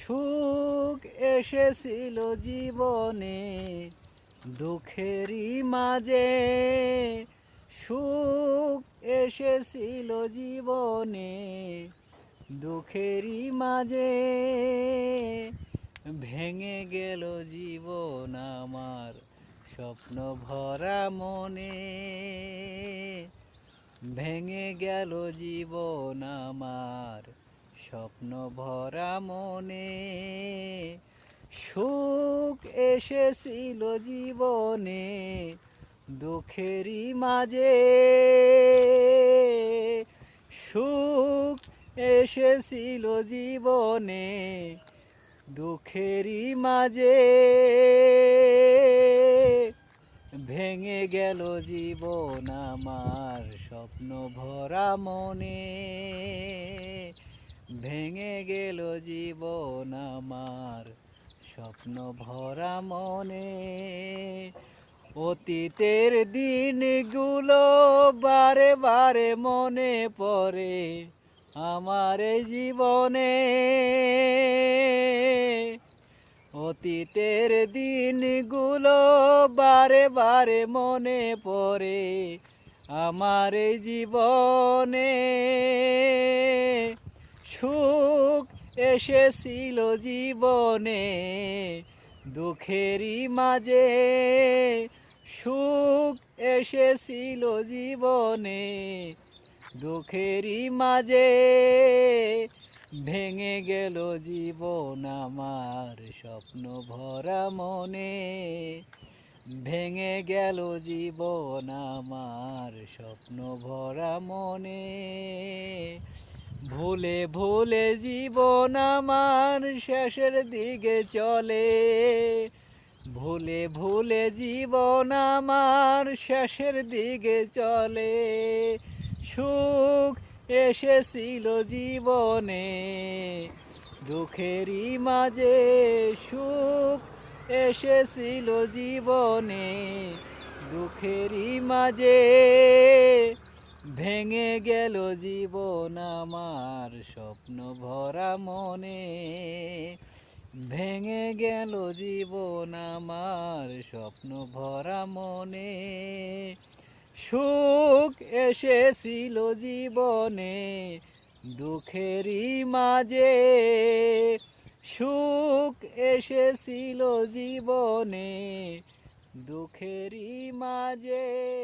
সুখ এসেছিল জীবনে দুঃখেরই মাঝে। সুখ এসেছিল জীবনে দুঃখেরই মাঝে। ভেঙে গেল জীবন আমার স্বপ্ন ভরা মনে। ভেঙে গেল জীবন আমার স্বপ্ন ভরা মনে। সুখ এসেছিল জীবনে দুঃখেরই মাঝে। সুখ এসেছিল জীবনে দুঃখেরই মাঝে। ভেঙে গেল জীবন আমার স্বপ্ন ভরা মনে। ভেঙে গেল জীবন আমার স্বপ্ন ভরা মনে। অতীতের দিনগুলো বারে বারে মনে পড়ে আমার এই জীবনে। অতীতের দিনগুলো বারে বারে মনে পড়ে আমার এই জীবনে। সুখ এসেছিল জীবনে দুঃখেরই মাঝে। সুখ এসেছিল জীবনে দুঃখেরই মাঝে। ভেঙে গেল জীবন আমার স্বপ্ন ভরা মনে। ভেঙে গেল জীবন আমার স্বপ্ন ভরা মনে। ভুলে ভুলে জীবন আমার শেষের দিকে চলে। ভুলে ভুলে জীবন আমার শেষের দিকে চলে। সুখ এসেছিল জীবনে দুঃখেরই মাঝে। সুখ এসেছিল জীবনে দুঃখেরই মাঝে। ভেঙে গেল জীবন আমার স্বপ্ন ভরা মনে। ভেঙে গেল জীবন আমার স্বপ্ন ভরা মনে। সুখ এসেছিল জীবনে দুঃখেরই মাঝে। সুখ এসেছিল জীবনে দুঃখেরই মাঝে।